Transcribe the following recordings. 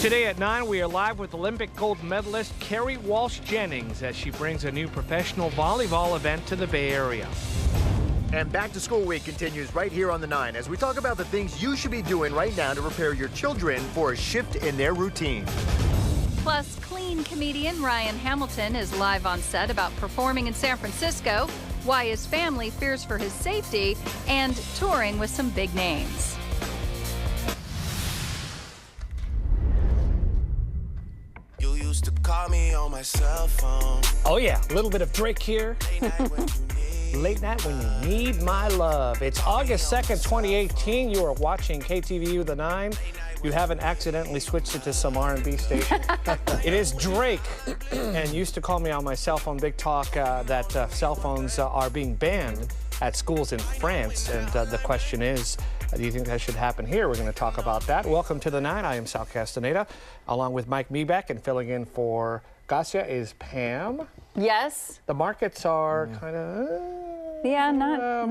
Today at 9, we are live with Olympic gold medalist Kerri Walsh Jennings as she brings a new professional volleyball event to the Bay Area. And back to school week continues right here on the 9 as we talk about the things you should be doing right now to prepare your children for a shift in their routine. Plus, clean comedian Ryan Hamilton is live on set about performing in San Francisco, why his family fears for his safety, and touring with some big names. You used to call me on my cell phone. Oh yeah, a little bit of Drake here. Late night when you need my love. It's August 2nd, 2018. You are watching KTVU The 9. You haven't accidentally switched it to some R&B station. It is Drake. And used to call me on my cell phone. Big talk that cell phones are being banned at schools in France. And the question is, do you think that should happen here? We're going to talk about that. Welcome to The 9. I am Sal Castaneda, along with Mike Meebeck, and filling in for Gassia is Pam. Yes. The markets are kind of... Yeah, not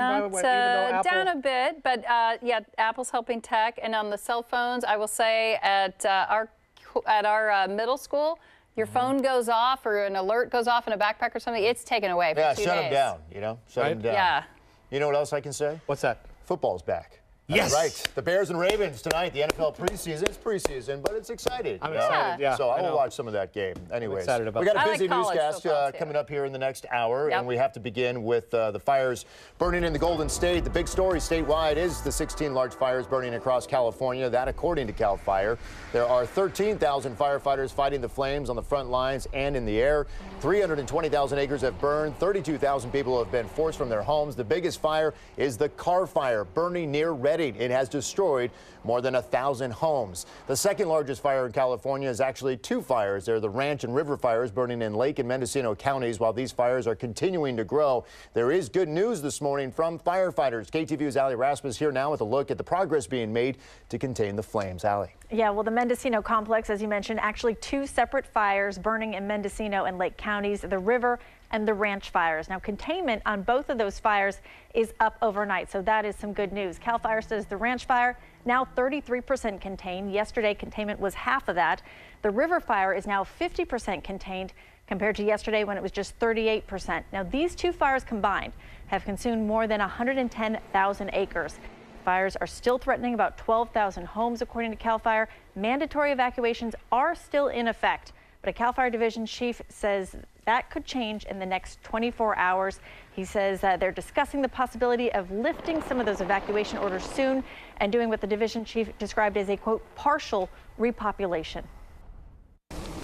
down a bit, but yeah, Apple's helping tech, and on the cell phones, I will say at our middle school, your phone goes off or an alert goes off in a backpack or something, it's taken away for 2 days. Yeah, shut them down, you know, shut them down. Yeah. You know what else I can say? What's that? Football's back. Yes. That's right. The Bears and Ravens tonight. The NFL preseason. It's preseason, but it's exciting. I'm excited, yeah. So I will watch some of that game. Anyways, excited about we got a that. busy I like college newscast football, too. coming up here in the next hour, Yep. and we have to begin with the fires burning in the Golden State. The big story statewide is the 16 large fires burning across California. That, according to CAL FIRE, there are 13,000 firefighters fighting the flames on the front lines and in the air. 320,000 acres have burned. 32,000 people have been forced from their homes. The biggest fire is the Carr Fire burning near Redding. It has destroyed more than 1,000 homes. The second largest fire in California is actually two fires. They're the Ranch and River fires burning in Lake and Mendocino counties. While these fires are continuing to grow, there is good news this morning from firefighters. KTVU's Allie Rasmus here now with a look at the progress being made to contain the flames. Allie. Yeah, well, the Mendocino complex, as you mentioned, actually two separate fires burning in Mendocino and Lake counties, the River and the Ranch fires. Now, containment on both of those fires is up overnight, so that is some good news. CAL FIRE says the Ranch fire now 33% contained. Yesterday, containment was half of that. The River fire is now 50% contained compared to yesterday when it was just 38%. Now, these two fires combined have consumed more than 110,000 acres. Fires are still threatening about 12,000 homes, according to CAL FIRE. Mandatory evacuations are still in effect, but a CAL FIRE division chief says that could change in the next 24 hours. He says they're discussing the possibility of lifting some of those evacuation orders soon and doing what the division chief described as a, quote, partial repopulation.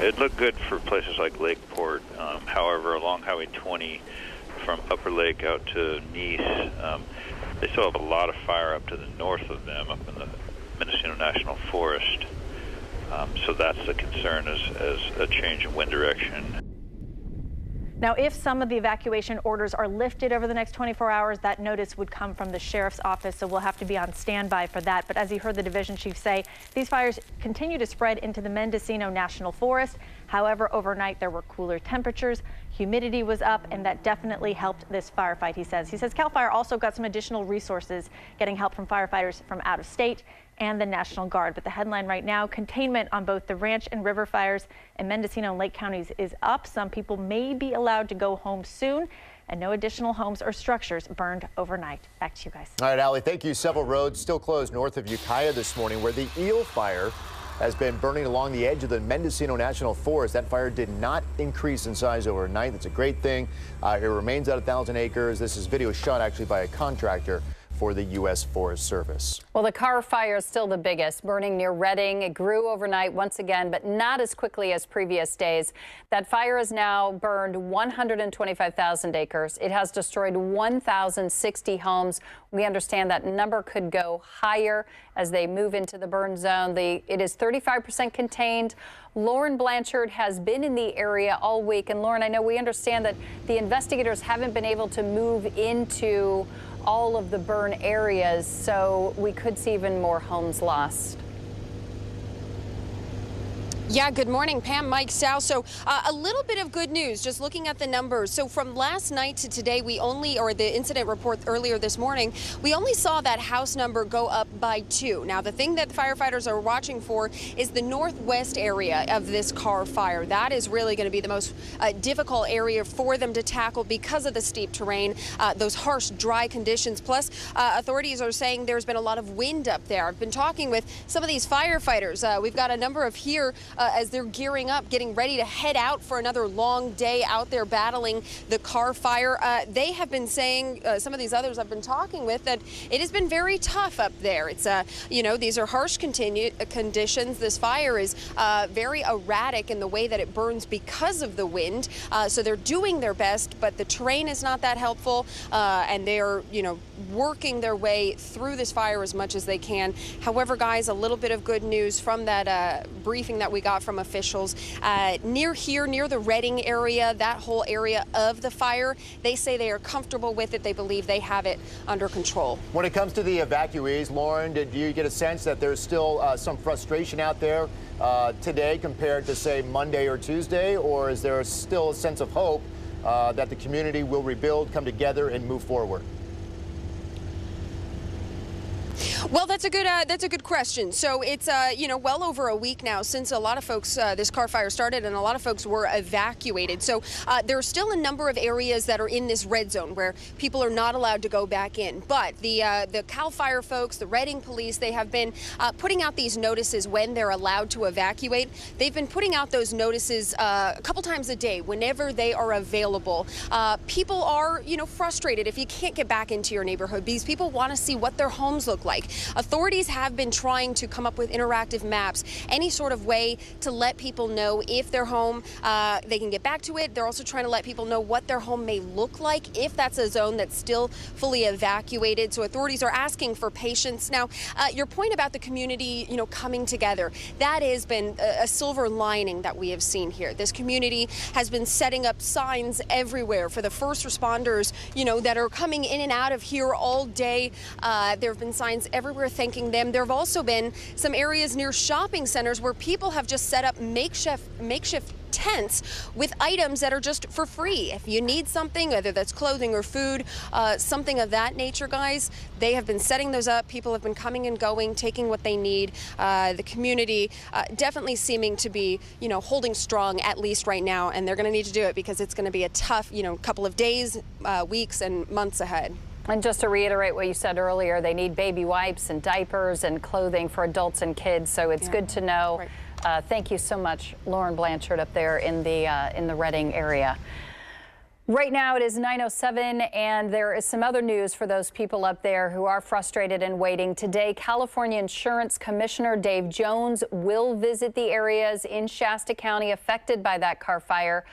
It looked good for places like Lakeport. However, along Highway 20 from Upper Lake out to Nice, they still have a lot of fire up to the north of them, up in the Mendocino National Forest. So that's the concern, as a change in wind direction. Now, if some of the evacuation orders are lifted over the next 24 hours, that notice would come from the sheriff's office, so we'll have to be on standby for that. But as you heard the division chief say, these fires continue to spread into the Mendocino National Forest. However, overnight there were cooler temperatures, humidity was up, and that definitely helped this firefight, he says. He says CAL FIRE also got some additional resources, getting help from firefighters from out of state and the National Guard. But the headline right now, containment on both the Ranch and River fires in Mendocino and Lake counties is up. Some people may be allowed to go home soon, and no additional homes or structures burned overnight. Back to you guys. All right, Allie, thank you. Several roads still closed north of Ukiah this morning, where the Eel Fire has been burning along the edge of the Mendocino National Forest. That fire did not increase in size overnight. That's a great thing. It remains at 1,000 acres. This is video shot actually by a contractor for the U.S. Forest Service. Well, the Carr Fire is still the biggest, burning near Redding. It grew overnight once again, but not as quickly as previous days. That fire has now burned 125,000 acres. It has destroyed 1,060 homes. We understand that number could go higher as they move into the burn zone. It is 35% contained. Lauren Blanchard has been in the area all week. And Lauren, I know we understand that the investigators haven't been able to move into all of the burn areas, so we could see even more homes lost. Yeah, good morning, Pam, Mike, Sal. So a little bit of good news, just looking at the numbers. So from last night to today, the incident report earlier this morning, we only saw that house number go up by 2. Now, the thing that the firefighters are watching for is the northwest area of this Carr fire. That is really going to be the most difficult area for them to tackle because of the steep terrain, those harsh, dry conditions. Plus, authorities are saying there's been a lot of wind up there. I've been talking with some of these firefighters. We've got a number of here as they're gearing up, getting ready to head out for another long day out there battling the Carr fire. They have been saying, some of these others I've been talking with, that it has been very tough up there. It's, these are harsh conditions. This fire is very erratic in the way that it burns because of the wind. So they're doing their best, but the terrain is not that helpful. And they're, working their way through this fire as much as they can. However, guys, a little bit of good news from that briefing that we got from officials. Near the Redding area, that whole area of the fire, they say they are comfortable with it. They believe they have it under control. When it comes to the evacuees, Lauren, did you get a sense that there's still some frustration out there today compared to, say, Monday or Tuesday? Or is there still a sense of hope that the community will rebuild, come together, and move forward? Well, that's a good question. So it's well over a week now since a lot of folks this Carr fire started, and a lot of folks were evacuated. So there are still a number of areas that are in this red zone where people are not allowed to go back in. But the Cal Fire folks, the Redding police, they have been putting out these notices when they're allowed to evacuate. They've been putting out those notices a couple times a day whenever they are available. People are frustrated if you can't get back into your neighborhood because people want to see what their homes look like. Authorities have been trying to come up with interactive maps, any sort of way to let people know if their home, they can get back to it. They're also trying to let people know what their home may look like if that's a zone that's still fully evacuated. So authorities are asking for patience. Now, your point about the community, coming together, that has been a silver lining that we have seen here. This community has been setting up signs everywhere for the first responders, that are coming in and out of here all day. There have been signs everywhere thanking them. There have also been some areas near shopping centers where people have just set up makeshift tents with items that are just for free. If you need something, whether that's clothing or food, something of that nature, guys, they have been setting those up. People have been coming and going, taking what they need. The community definitely seeming to be, holding strong, at least right now, and they're going to need to do it because it's going to be a tough, couple of days, weeks, and months ahead. And just to reiterate what you said earlier, they need baby wipes and diapers and clothing for adults and kids. So it's good to know. Right. Thank you so much, Lauren Blanchard, up there in the Redding area. Right now it is 9:07, and there is some other news for those people up there who are frustrated and waiting. Today, California Insurance Commissioner Dave Jones will visit the areas in Shasta County affected by that Carr fire.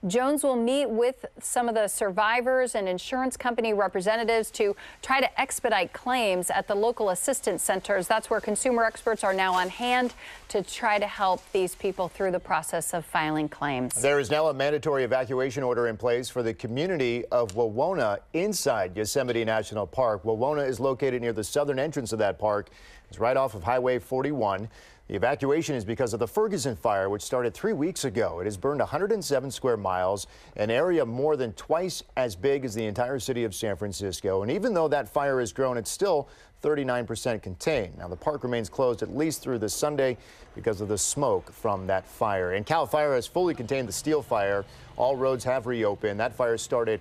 Jones will meet with some of the survivors and insurance company representatives to try to expedite claims at the local assistance centers. That's where consumer experts are now on hand to try to help these people through the process of filing claims. There is now a mandatory evacuation order in place for the community of Wawona inside Yosemite National Park. Wawona is located near the southern entrance of that park. It's right off of Highway 41. The evacuation is because of the Ferguson fire, which started 3 weeks ago. It has burned 107 square miles, an area more than twice as big as the entire city of San Francisco. And even though that fire has grown, it's still 39% contained. Now, the park remains closed at least through this Sunday because of the smoke from that fire. And Cal Fire has fully contained the Steele fire. All roads have reopened. That fire started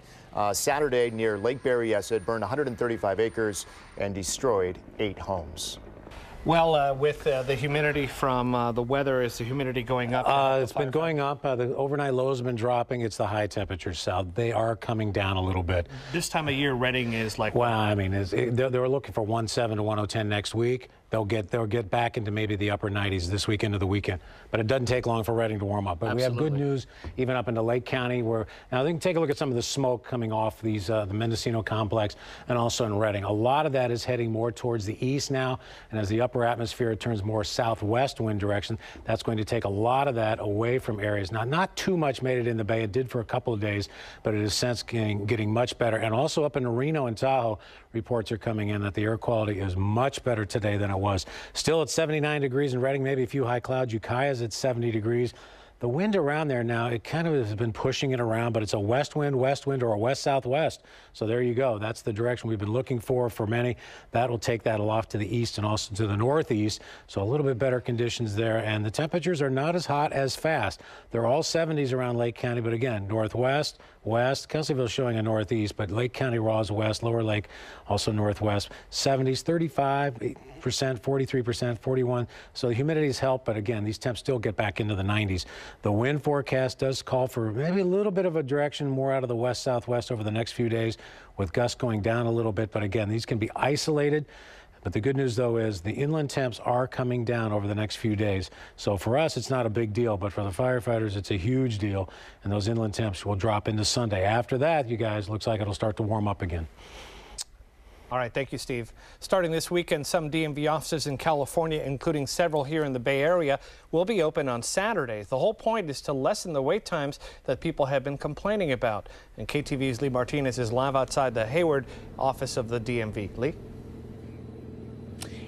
Saturday near Lake Berryessa. It burned 135 acres and destroyed 8 homes. Well, with the humidity from the weather, is the humidity going up? It's been going up. The overnight lows have been dropping. It's the high temperatures, Sal. They are coming down a little bit. This time of year, Redding is like... Well, I mean, they're looking for 107 to 110 next week. They'll get back into maybe the upper 90s this week into the weekend. But it doesn't take long for Redding to warm up. But Absolutely. We have good news even up into Lake County, where now they can take a look at some of the smoke coming off these the Mendocino complex and also in Redding. A lot of that is heading more towards the east now, and as the upper atmosphere turns more southwest wind direction, that's going to take a lot of that away from areas. Now, not too much made it in the Bay. It did for a couple of days, but it is since getting much better. And also up in Reno and Tahoe. reports are coming in that the air quality is much better today than it was. Still at 79 degrees in Redding, maybe a few high clouds. Ukiah's at 70 degrees. The wind around there now, it kind of has been pushing it around, but it's a west wind, or a west-southwest. So there you go. That's the direction we've been looking for many. That will take that off to the east and also to the northeast. So a little bit better conditions there. And the temperatures are not as hot as fast. They're all 70s around Lake County, but again, northwest, west. Kelseyville showing a northeast, but Lake County raw is west, Lower Lake also northwest. 70s, 35%, 43%, 41%. So the humidity's helped, but again, these temps still get back into the 90s. The wind forecast does call for maybe a little bit of a direction more out of the west-southwest over the next few days, with gusts going down a little bit. But again, these can be isolated. But the good news, though, is the inland temps are coming down over the next few days. So for us, it's not a big deal, but for the firefighters, it's a huge deal. And those inland temps will drop into Sunday. After that, you guys, looks like it'll start to warm up again. All right, thank you, Steve. Starting this weekend, some DMV offices in California, including several here in the Bay Area, will be open on Saturdays. The whole point is to lessen the wait times that people have been complaining about. And KTV's Lee Martinez is live outside the Hayward office of the DMV. Lee?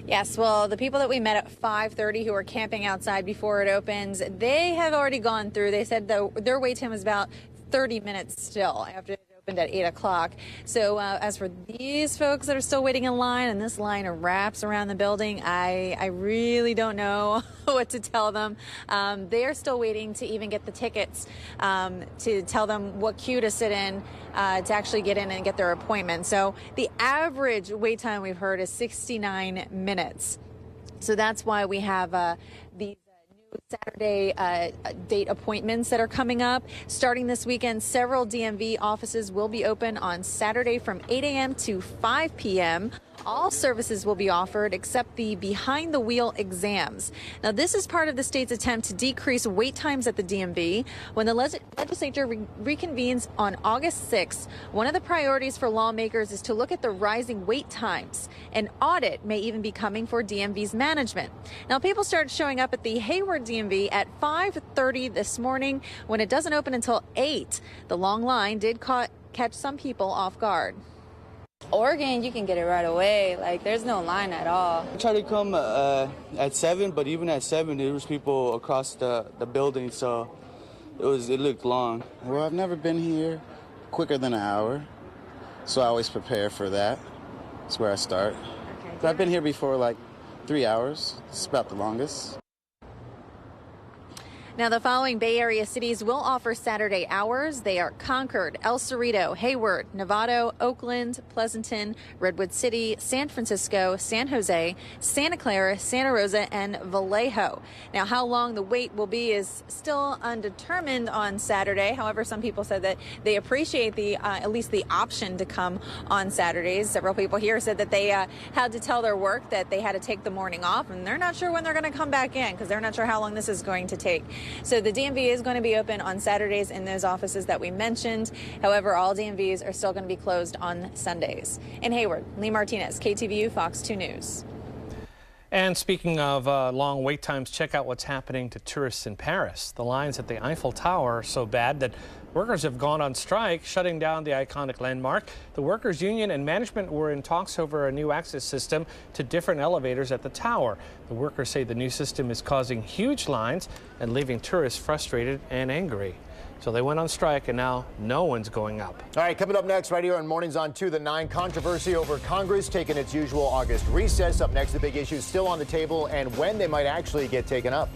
Yes, well, the people that we met at 5:30 who were camping outside before it opens, they have already gone through. They said their wait time was about 30 minutes still after it opened at 8 o'clock. So as for these folks that are still waiting in line, and this line wraps around the building, I really don't know what to tell them. They are still waiting to even get the tickets to tell them what queue to sit in to actually get in and get their appointment. So the average wait time we've heard is 69 minutes. So that's why we have these Saturday date appointments that are coming up. Starting this weekend, several DMV offices will be open on Saturday from 8 a.m. to 5 p.m. All services will be offered except the behind-the-wheel exams. Now, this is part of the state's attempt to decrease wait times at the DMV. When the legislature reconvenes on August 6th, one of the priorities for lawmakers is to look at the rising wait times. An audit may even be coming for DMV's management. Now, people started showing up at the Hayward DMV at 5:30 this morning when it doesn't open until 8. The long line did catch some people off guard. Oregon, you can get it right away. Like, there's no line at all. I tried to come at 7, but even at 7, there was people across the building, so it looked long. Well, I've never been here quicker than an hour, so I always prepare for that. That's where I start. Okay. I've been here before, like 3 hours. It's about the longest. Now, the following Bay Area cities will offer Saturday hours. They are Concord, El Cerrito, Hayward, Novato, Oakland, Pleasanton, Redwood City, San Francisco, San Jose, Santa Clara, Santa Rosa, and Vallejo. Now, how long the wait will be is still undetermined on Saturday. However, some people said that they appreciate at least the option to come on Saturdays. Several people here said that they had to tell their work that they had to take the morning off, and they're not sure when they're going to come back in because they're not sure how long this is going to take. So the DMV is going to be open on Saturdays in those offices that we mentioned. However, all DMVs are still going to be closed on Sundays. In Hayward, Lee Martinez, KTVU, Fox 2 News. And speaking of long wait times, check out what's happening to tourists in Paris. The lines at the Eiffel Tower are so bad that workers have gone on strike, shutting down the iconic landmark. The workers' union and management were in talks over a new access system to different elevators at the tower. The workers say the new system is causing huge lines and leaving tourists frustrated and angry. So they went on strike, and now no one's going up. All right, coming up next right here on Mornings on 2, the 9, controversy over Congress taking its usual August recess. Up next, the big issue still on the table and when they might actually get taken up.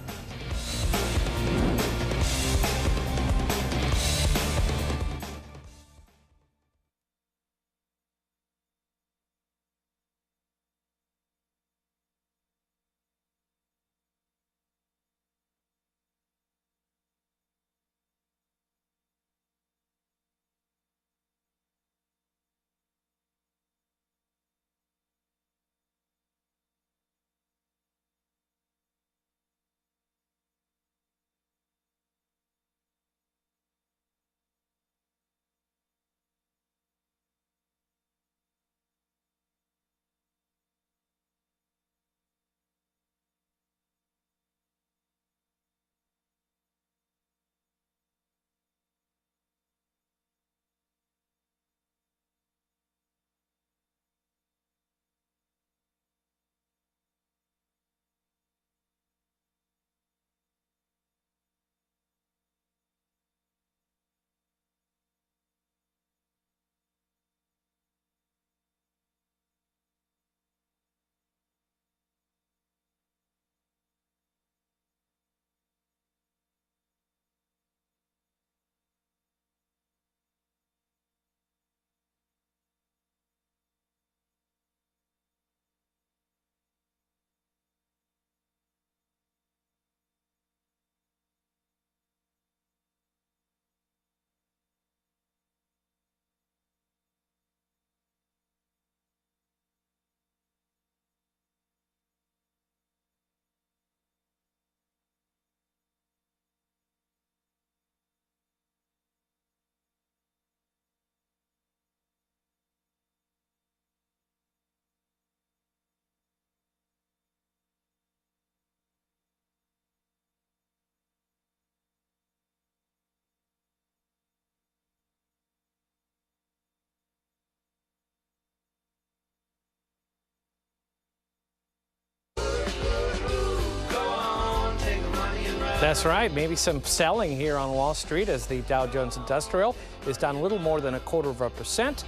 That's right. Maybe some selling here on Wall Street as the Dow Jones Industrial is down a little more than 0.25%.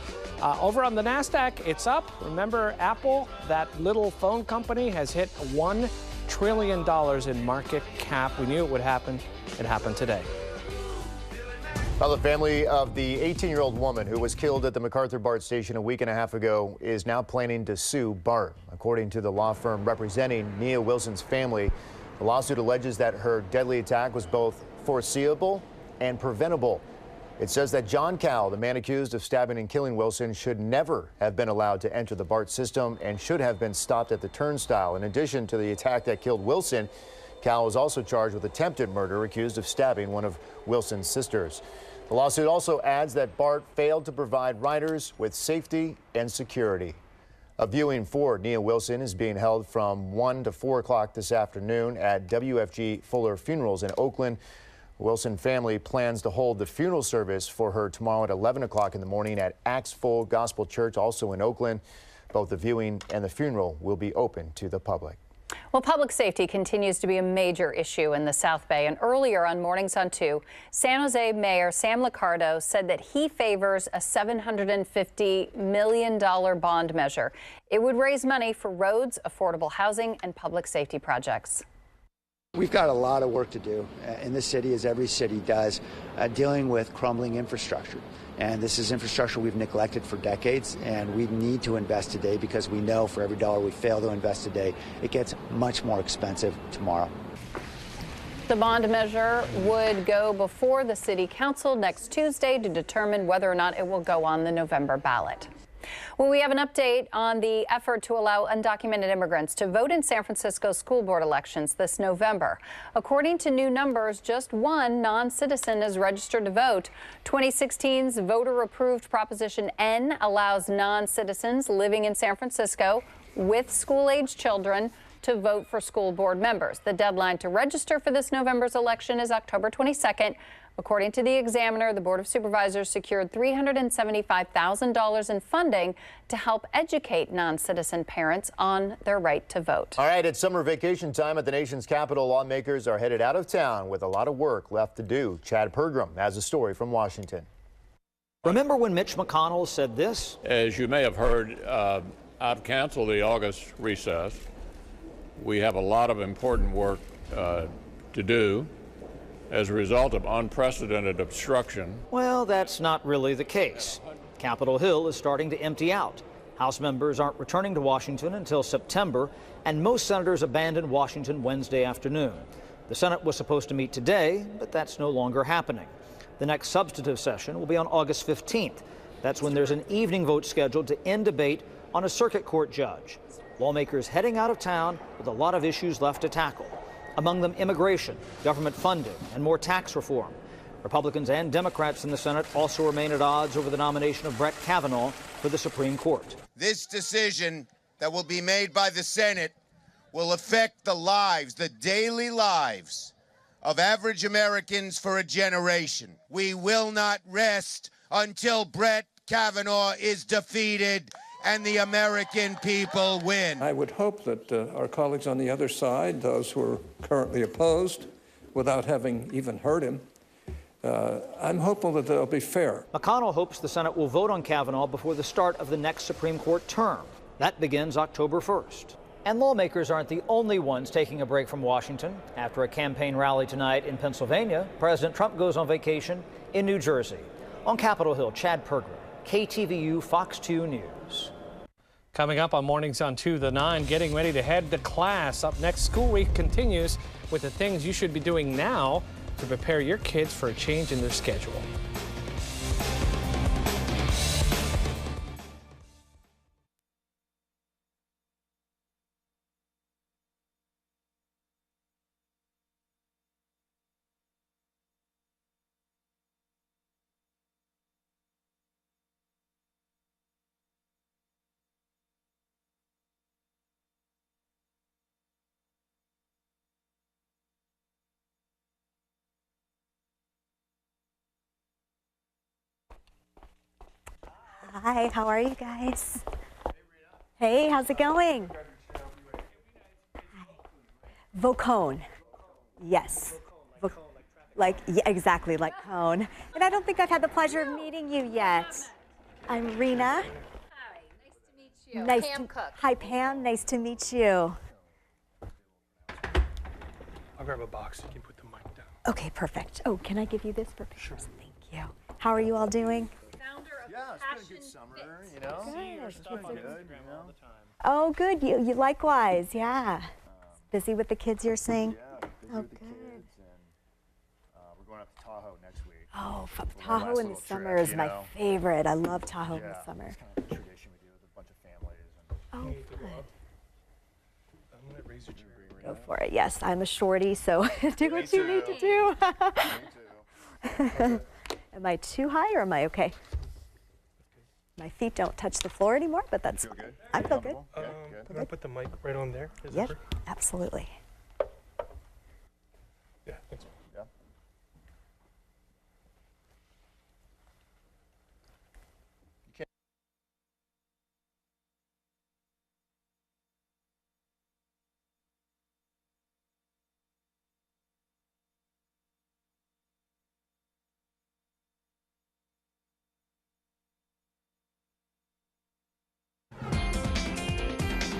Over on the NASDAQ, it's up. Remember, Apple, that little phone company, has hit $1 trillion in market cap. We knew it would happen. It happened today. Well, the family of the 18-year-old woman who was killed at the MacArthur BART station a week and a half ago is now planning to sue BART. According to the law firm representing Nia Wilson's family, the lawsuit alleges that her deadly attack was both foreseeable and preventable. It says that John Cowell, the man accused of stabbing and killing Wilson, should never have been allowed to enter the BART system and should have been stopped at the turnstile. In addition to the attack that killed Wilson, Cowell was also charged with attempted murder, accused of stabbing one of Wilson's sisters. The lawsuit also adds that BART failed to provide riders with safety and security. A viewing for Nia Wilson is being held from 1 to 4 o'clock this afternoon at WFG Fuller Funerals in Oakland. Wilson family plans to hold the funeral service for her tomorrow at 11 o'clock in the morning at Acts Full Gospel Church, also in Oakland. Both the viewing and the funeral will be open to the public. Well, public safety continues to be a major issue in the South Bay. And earlier on Mornings on 2, San Jose Mayor Sam Liccardo said that he favors a $750 million bond measure. It would raise money for roads, affordable housing, and public safety projects. We've got a lot of work to do in this city, as every city does, dealing with crumbling infrastructure. And this is infrastructure we've neglected for decades, and we need to invest today because we know for every dollar we fail to invest today, it gets much more expensive tomorrow. The bond measure would go before the City Council next Tuesday to determine whether or not it will go on the November ballot. Well, we have an update on the effort to allow undocumented immigrants to vote in San Francisco school board elections this November. According to new numbers, just one non-citizen is registered to vote. 2016's voter-approved Proposition N allows non-citizens living in San Francisco with school-age children to vote for school board members. The deadline to register for this November's election is October 22nd. According to the Examiner, the Board of Supervisors secured $375,000 in funding to help educate non-citizen parents on their right to vote. All right, it's summer vacation time at the nation's capital. Lawmakers are headed out of town with a lot of work left to do. Chad Pergram has a story from Washington. Remember when Mitch McConnell said this? As you may have heard, I've canceled the August recess. We have a lot of important work to do as a result of unprecedented obstruction. Well, that's not really the case. Capitol Hill is starting to empty out. House members aren't returning to Washington until September, and most senators abandoned Washington Wednesday afternoon. The Senate was supposed to meet today, but that's no longer happening. The next substantive session will be on August 15th. That's when there's an evening vote scheduled to end debate on a circuit court judge. Lawmakers heading out of town with a lot of issues left to tackle. Among them, immigration, government funding, and more tax reform. Republicans and Democrats in the Senate also remain at odds over the nomination of Brett Kavanaugh for the Supreme Court. This decision that will be made by the Senate will affect the lives, the daily lives of average Americans for a generation. We will not rest until Brett Kavanaugh is defeated and the American people win. I would hope that our colleagues on the other side, those who are currently opposed, without having even heard him, I'm hopeful that they'll be fair. McConnell hopes the Senate will vote on Kavanaugh before the start of the next Supreme Court term. That begins October 1st. And lawmakers aren't the only ones taking a break from Washington. After a campaign rally tonight in Pennsylvania, President Trump goes on vacation in New Jersey. On Capitol Hill, Chad Pergram, KTVU Fox 2 News. Coming up on Mornings on 2 to 9, getting ready to head to class. Up next, school week continues with the things you should be doing now to prepare your kids for a change in their schedule. Hi, how are you guys? Hey, how's it going? Hi. Vocone. Yes. Like, yeah, exactly, like cone. And I don't think I've had the pleasure of meeting you yet. I'm Rena. Hi, nice to meet you. Pam Cook. Hi, Pam. Nice to meet you. I'll grab a box. You can put the mic down. Okay, perfect. Oh, can I give you this for pictures? Sure. Thank you. How are you all doing? Yeah, it's been a good summer, you know. Oh, good. You likewise, yeah. Busy with the kids, you're saying? Yeah, busy with the kids, and we're going up to Tahoe next week. Oh, Tahoe in the summer is my favorite. I love Tahoe in the summer. It's kind of a tradition we do with a bunch of families. Oh, good. I'm going to raise your chair. Go for it. Yes, I'm a shorty, so do what you need to do. Me too. Am I too high or am I okay? My feet don't touch the floor anymore, but that's fine. I feel good. Can I put the mic right on there? Yep, absolutely. Yeah, thanks. Yeah.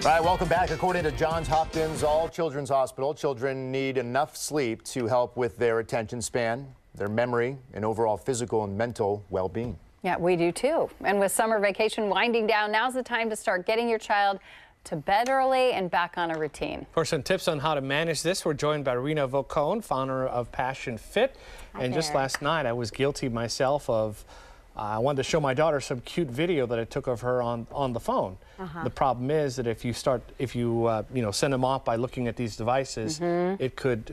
All right, welcome back. According to Johns Hopkins All Children's Hospital, children need enough sleep to help with their attention span, their memory, and overall physical and mental well-being. Yeah, we do too. And with summer vacation winding down, now's the time to start getting your child to bed early and back on a routine. For some tips on how to manage this, we're joined by Rena Volcone, founder of Passion Fit. And just last night, I was guilty myself of I wanted to show my daughter some cute video that I took of her on the phone. The problem is that if you send them off by looking at these devices, it could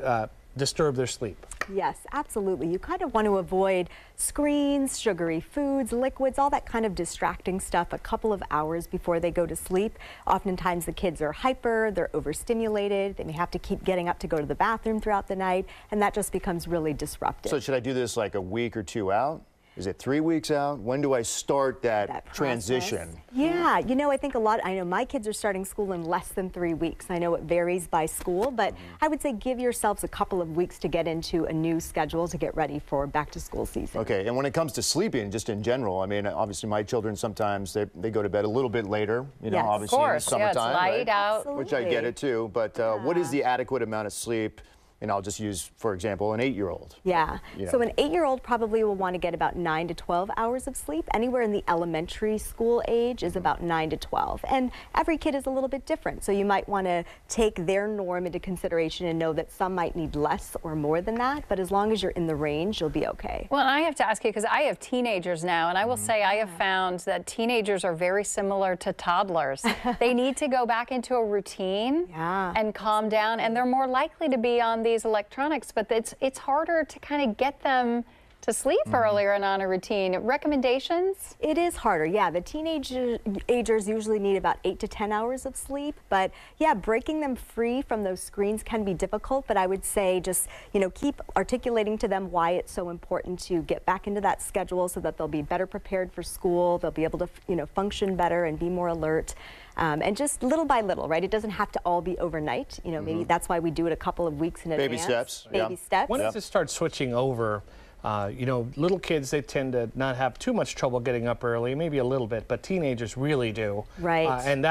disturb their sleep. Yes, absolutely. You kind of want to avoid screens, sugary foods, liquids, all that kind of distracting stuff a couple of hours before they go to sleep. Oftentimes the kids are hyper, they're overstimulated, they may have to keep getting up to go to the bathroom throughout the night, and that just becomes really disruptive. So should I do this like a week or two out? Is it 3 weeks out? When do I start that transition? Yeah, you know, I think I know my kids are starting school in less than 3 weeks. I know it varies by school, but I would say give yourselves a couple of weeks to get into a new schedule to get ready for back to school season. Okay, and when it comes to sleeping, just in general, I mean, obviously my children sometimes they go to bed a little bit later, you know, obviously in the summertime, yeah, it's light out. Which I get it too, but what is the adequate amount of sleep? And I'll just use, for example, an 8-year-old. Yeah. So an 8-year-old probably will want to get about 9 to 12 hours of sleep. Anywhere in the elementary school age is about 9 to 12. And every kid is a little bit different. So you might want to take their norm into consideration and know that some might need less or more than that. But as long as you're in the range, you'll be okay. Well, and I have to ask you, because I have teenagers now, and I will say I have found that teenagers are very similar to toddlers. They need to go back into a routine and calm down, and they're more likely to be on these electronics, but it's harder to kind of get them to sleep earlier and on a routine. Recommendations? It is harder, yeah. The teenagers usually need about 8 to 10 hours of sleep, but yeah, breaking them free from those screens can be difficult, but I would say just, keep articulating to them why it's so important to get back into that schedule so that they'll be better prepared for school, they'll be able to, function better and be more alert. And just little by little, right? It doesn't have to all be overnight. Maybe that's why we do it a couple of weeks in advance. Baby steps. Baby steps. When does it start switching over? Little kids, they tend to not have too much trouble getting up early, maybe a little bit, but teenagers really do. Right. And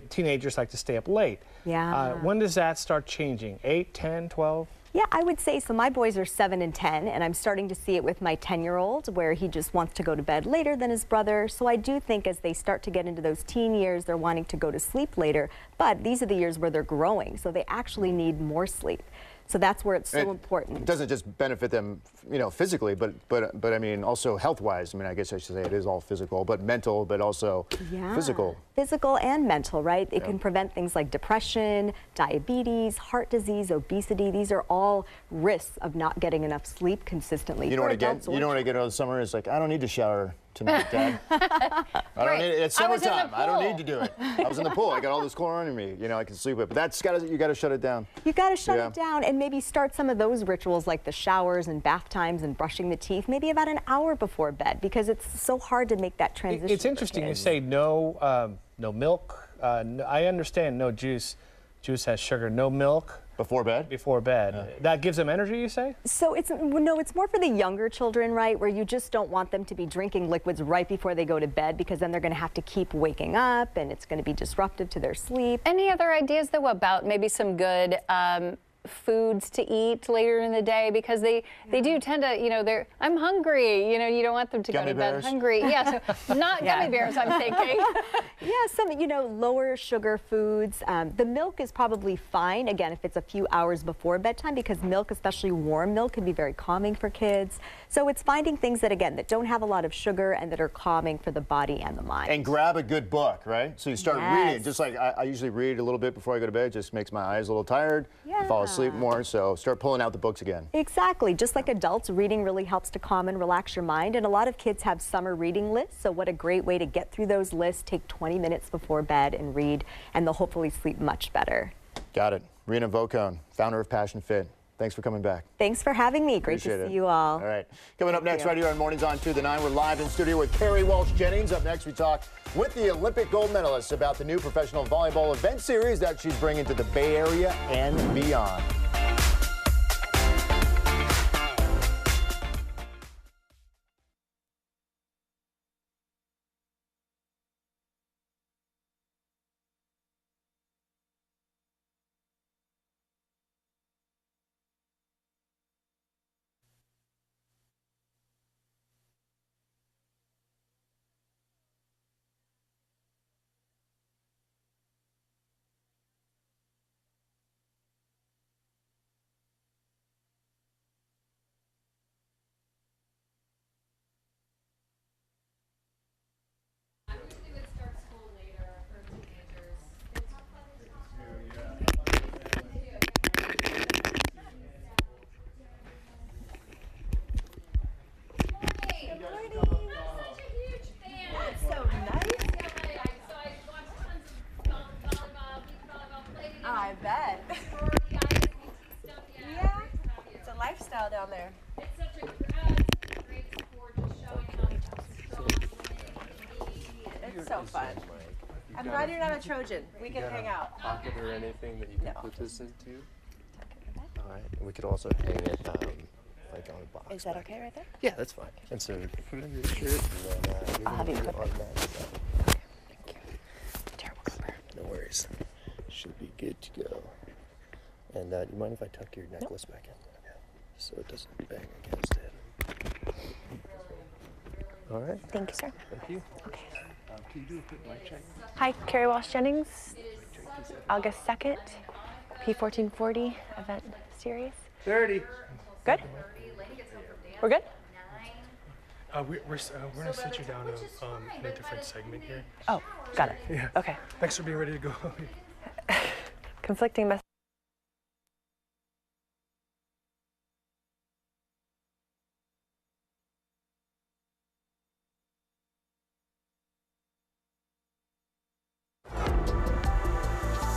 teenagers like to stay up late. Yeah. When does that start changing? 8, 10, 12? Yeah, I would say so. My boys are 7 and 10, and I'm starting to see it with my 10-year-old, where he just wants to go to bed later than his brother. So I do think as they start to get into those teen years, they're wanting to go to sleep later. But these are the years where they're growing, so they actually need more sleep. So that's where it's so important. It doesn't just benefit them, physically, but I mean also health-wise. I mean, I guess I should say it is all physical, but mental, but also physical. Physical and mental, right? It can prevent things like depression, diabetes, heart disease, obesity. These are all risks of not getting enough sleep consistently. You know what I get? You know what I get over the summer? It's like, I don't need to shower tonight, Dad. I don't need it. It's summertime. I don't need to do it. I was in the pool. I got all this chlorine in me. I can sleep with. But you got to shut it down. You got to shut it down and maybe start some of those rituals like the showers and bath times and brushing the teeth maybe about an hour before bed, because it's so hard to make that transition. It's interesting you say no milk. I understand no juice. Juice has sugar. No milk. Before bed? Before bed. That gives them energy, you say? So it's more for the younger children, right, where you just don't want them to be drinking liquids right before they go to bed, because then they're going to have to keep waking up and it's going to be disruptive to their sleep. Any other ideas, though, about maybe some good foods to eat later in the day, because they do tend to, I'm hungry, you don't want them to Gummy go to bed bears. hungry. Yeah, so not gummy bears, I'm thinking. Yeah, some, lower sugar foods. The milk is probably fine, again, if it's a few hours before bedtime, because milk, especially warm milk, can be very calming for kids. So it's finding things that, again, that don't have a lot of sugar and that are calming for the body and the mind. And grab a good book, right? So you start reading, just like I usually read a little bit before I go to bed. It just makes my eyes a little tired. Yeah. Fall asleep more, so start pulling out the books again. Exactly. Just like adults, reading really helps to calm and relax your mind. And a lot of kids have summer reading lists, so what a great way to get through those lists. Take 20 minutes before bed and read, and they'll hopefully sleep much better. Got it. Rena Vocone, founder of Passion Fit. Thanks for coming back. Thanks for having me. Great to see you all. All right. Coming up next, right here on Mornings on 2 to the 9, we're live in studio with Kerri Walsh Jennings. Up next, we talk with the Olympic gold medalist about the new professional volleyball event series that she's bringing to the Bay Area and beyond. I bet. Yeah, it's a lifestyle down there. It's such a great sport, just showing how strong It's so fun. I'm glad you're not a Trojan. We can hang out. Pocket or anything that you can put this into? All right. We could also hang it like on a box. Is that okay right there? Yeah, that's fine. And so you can put it under your shirt and then I'll have you put it. automatic. Okay, thank you. Terrible cover. No worries. Should be good to go. And do you mind if I tuck your necklace back in? Okay. So it doesn't bang against it. All right. Thank you, sir. Thank you. Okay. Can you do a quick mic check? Hi, Kerri Walsh Jennings. August 2nd, P1440 event series. 30. Good? We're good? We're going to sit you down in a different segment here. Oh, got it. Yeah. Okay. Thanks for being ready to go. Conflicting messages.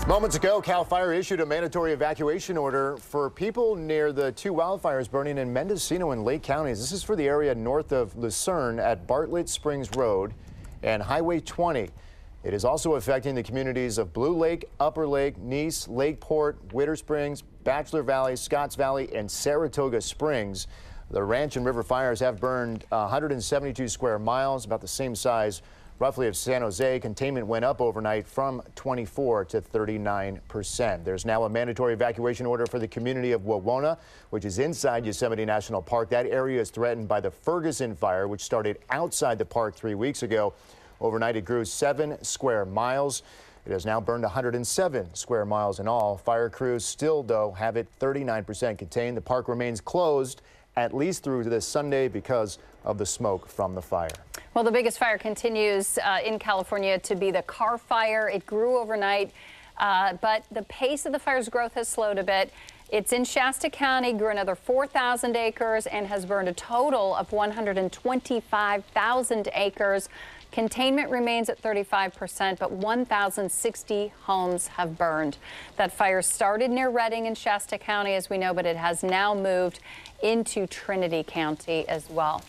Moments ago, CAL FIRE issued a mandatory evacuation order for people near the two wildfires burning in Mendocino and Lake counties. This is for the area north of Lucerne at Bartlett Springs Road and Highway 20. It is also affecting the communities of Blue Lake, Upper Lake, Nice, Lakeport, Witter Springs, Bachelor Valley, Scotts Valley, and Saratoga Springs. The ranch and river fires have burned 172 square miles, about the same size roughly of San Jose. Containment went up overnight from 24 to 39%. There's now a mandatory evacuation order for the community of Wawona, which is inside Yosemite National Park. That area is threatened by the Ferguson fire, which started outside the park 3 weeks ago. Overnight, it grew 7 square miles. It has now burned 107 square miles in all. Fire crews still, though, have it 39% contained. The park remains closed at least through this Sunday because of the smoke from the fire. Well, the biggest fire continues in California to be the Carr Fire. It grew overnight, but the pace of the fire's growth has slowed a bit. It's in Shasta County, grew another 4,000 acres, and has burned a total of 125,000 acres. Containment remains at 35%, but 1,060 homes have burned. That fire started near Redding in Shasta County, as we know, but it has now moved into Trinity County as well.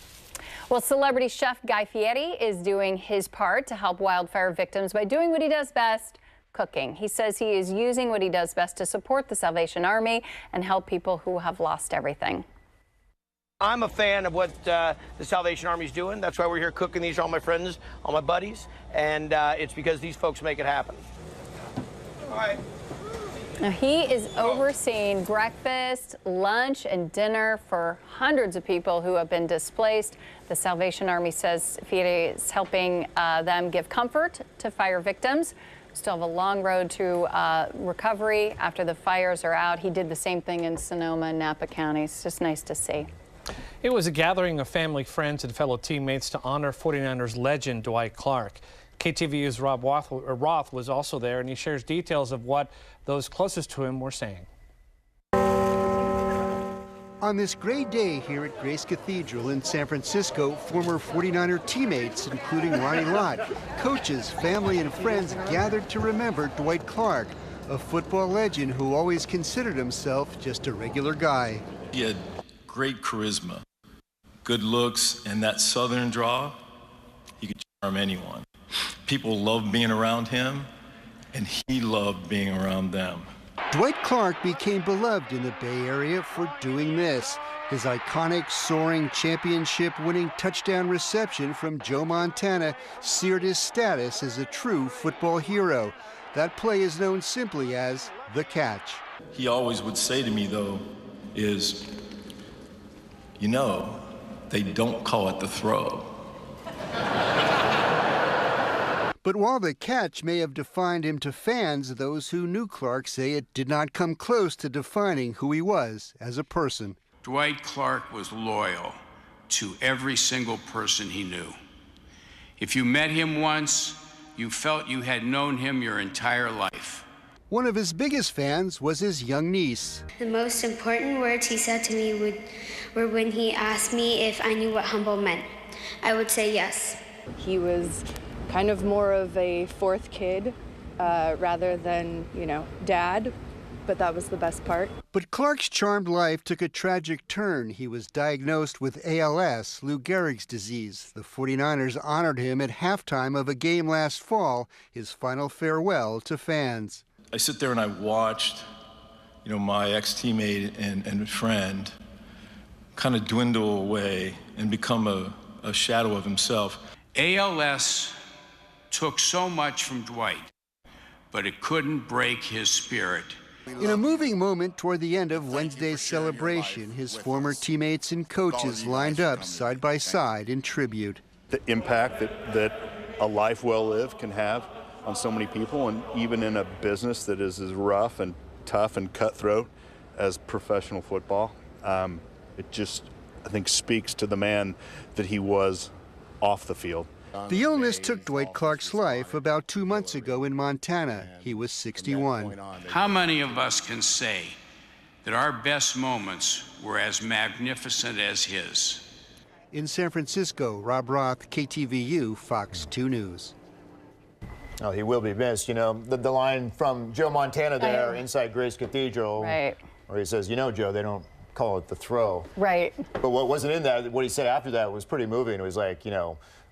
Well, celebrity chef Guy Fieri is doing his part to help wildfire victims by doing what he does best, cooking. He says he is using what he does best to support the Salvation Army and help people who have lost everything. I'm a fan of what the Salvation Army's doing. That's why we're here cooking these for all my friends, all my buddies, and it's because these folks make it happen. All right. Now, he is overseeing breakfast, lunch, and dinner for hundreds of people who have been displaced. The Salvation Army says Fieri is helping them give comfort to fire victims. Still have a long road to recovery after the fires are out. He did the same thing in Sonoma and Napa counties. It's just nice to see. It was a gathering of family, friends, and fellow teammates to honor 49ers legend Dwight Clark. KTVU's Rob Roth was also there, and he shares details of what those closest to him were saying. On this great day here at Grace Cathedral in San Francisco, former 49er teammates, including Ronnie Lott, coaches, family, and friends gathered to remember Dwight Clark, a football legend who always considered himself just a regular guy. He had great charisma, good looks, and that southern draw. He could charm anyone. People loved being around him, and he loved being around them. Dwight Clark became beloved in the Bay Area for doing this. His iconic, soaring, championship-winning touchdown reception from Joe Montana seared his status as a true football hero. That play is known simply as the catch. He always would say to me, though, is, you know, they don't call it the throw. But while the catch may have defined him to fans, those who knew Clark say it did not come close to defining who he was as a person. Dwight Clark was loyal to every single person he knew. If you met him once, you felt you had known him your entire life. One of his biggest fans was his young niece. The most important words he said to me were when he asked me if I knew what humble meant. I would say yes. He was kind of more of a fourth kid rather than, dad, but that was the best part. But Clark's charmed life took a tragic turn. He was diagnosed with ALS, Lou Gehrig's disease. The 49ers honored him at halftime of a game last fall, his final farewell to fans. I sit there and I watched, my ex-teammate and friend kind of dwindle away and become a shadow of himself. ALS took so much from Dwight, but it couldn't break his spirit. In a moving moment toward the end of Wednesday's celebration, his former teammates and coaches lined up side by side in tribute. The impact that a life well lived can have on so many people, and even in a business that is as rough and tough and cutthroat as professional football, it just, I think, speaks to the man that he was off the field. The illness took Dwight Clark's life about 2 months ago in Montana. He was 61. How many of us can say that our best moments were as magnificent as his? In San Francisco, Rob Roth, KTVU, Fox 2 News. Oh, he will be missed. The line from Joe Montana there inside Grace Cathedral, right, where he says, Joe, they don't call it the throw. Right. But what wasn't in that, what he said after that was pretty moving. It was like,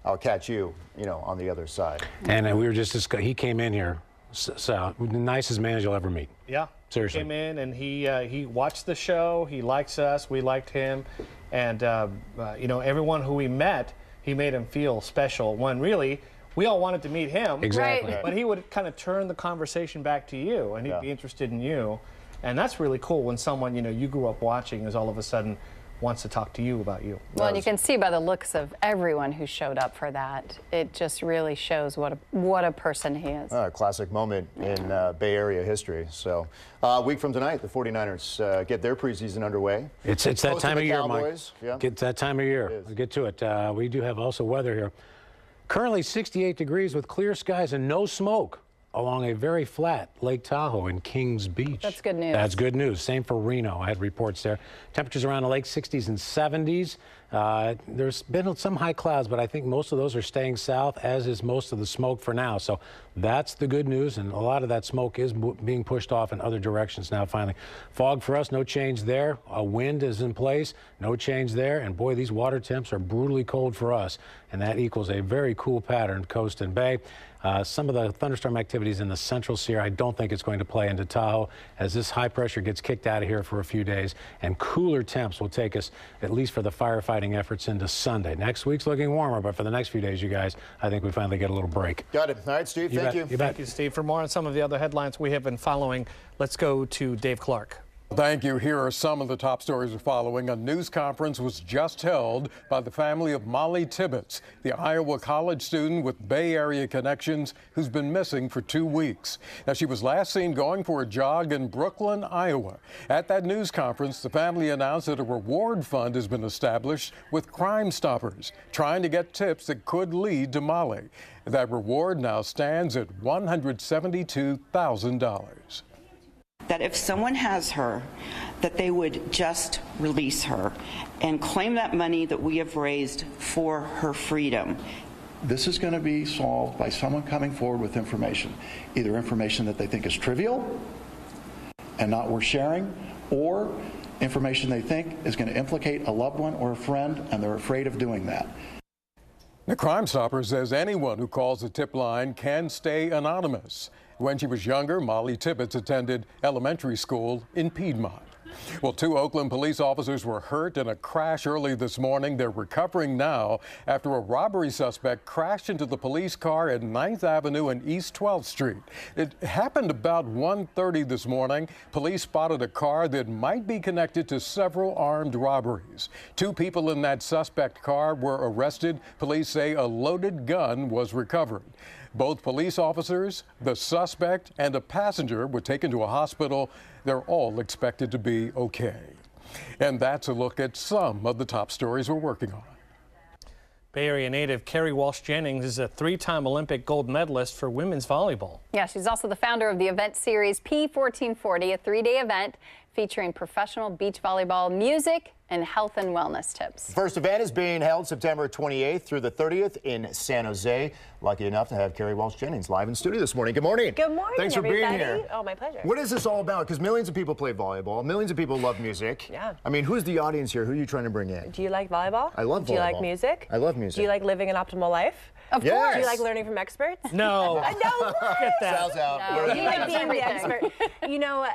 I'll catch you, on the other side. And we were just discussing, he came in here, so the nicest man you'll ever meet. Yeah. Seriously. He came in and he watched the show. He likes us. We liked him. And, everyone who we met, he made him feel special when really we all wanted to meet him. Exactly. But he would kind of turn the conversation back to you, and he'd be interested in you. And that's really cool when someone, you grew up watching is all of a sudden wants to talk to you about you. Well, and you can see by the looks of everyone who showed up for that, it just really shows what a person he is. A classic moment in Bay Area history. So a week from tonight, the 49ers get their preseason underway. It's that time of year, Mike. Yeah. It's that time of year. We'll get to it. We do have also weather here. Currently 68 degrees with clear skies and no smoke along a very flat Lake Tahoe in Kings Beach. That's good news. That's good news. Same for Reno. I had reports there. Temperatures around the lake 60s and 70s. There's been some high clouds, but I think most of those are staying south, as is most of the smoke for now. So that's the good news, and a lot of that smoke is being pushed off in other directions now finally. Fog for us, no change there. A wind is in place, no change there. And boy, these water temps are brutally cold for us, and that equals a very cool pattern coast and bay. Some of the thunderstorm activities in the central Sierra, I don't think it's going to play into Tahoe as this high pressure gets kicked out of here for a few days, and cooler temps will take us, at least for the firefighting efforts, into Sunday. Next week's looking warmer, but for the next few days, you guys, I think we finally get a little break. Got it. All right, Steve, thank you. Thank you, Steve. For more on some of the other headlines we have been following, let's go to Dave Clark. Thank you. Here are some of the top stories we're following. A news conference was just held by the family of Molly Tibbetts, the Iowa college student with Bay Area connections who's been missing for 2 weeks. Now, she was last seen going for a jog in Brooklyn, Iowa. At that news conference, the family announced that a reward fund has been established with Crime Stoppers, trying to get tips that could lead to Molly. That reward now stands at $172,000. That if someone has her, that they would just release her and claim that money that we have raised for her freedom. This is going to be solved by someone coming forward with information, either information that they think is trivial and not worth sharing, or information they think is going to implicate a loved one or a friend, and they're afraid of doing that. The Crime Stopper says anyone who calls the tip line can stay anonymous. When she was younger, Molly Tibbetts attended elementary school in Piedmont. Well, 2 Oakland police officers were hurt in a crash early this morning. They're recovering now after a robbery suspect crashed into the police car at 9th Avenue and East 12th Street. It happened about 1:30 this morning. Police spotted a car that might be connected to several armed robberies. 2 people in that suspect car were arrested. Police say a loaded gun was recovered. Both police officers, the suspect, and a passenger were taken to a hospital. They're all expected to be okay. And that's a look at some of the top stories we're working on. Bay Area native Kerri Walsh Jennings is a 3-time Olympic gold medalist for women's volleyball. Yeah, she's also the founder of the event series P1440, a 3-day event featuring professional beach volleyball, music, and health and wellness tips. The first event is being held September 28th through the 30th in San Jose. Lucky enough to have Kerri Walsh Jennings live in studio this morning. Good morning. Good morning, Thanks for everybody. being here. Oh, my pleasure. What is this all about? Because millions of people play volleyball. Millions of people love music. Yeah. I mean, who's the audience here? Who are you trying to bring in? Do you like volleyball? I love volleyball. Do you like music? I love music. Do you like living an optimal life? Of course. Do you Yes. like learning from experts? No. No. Get that. Sal's out. No. We're Do you like being the Everything. expert? You know,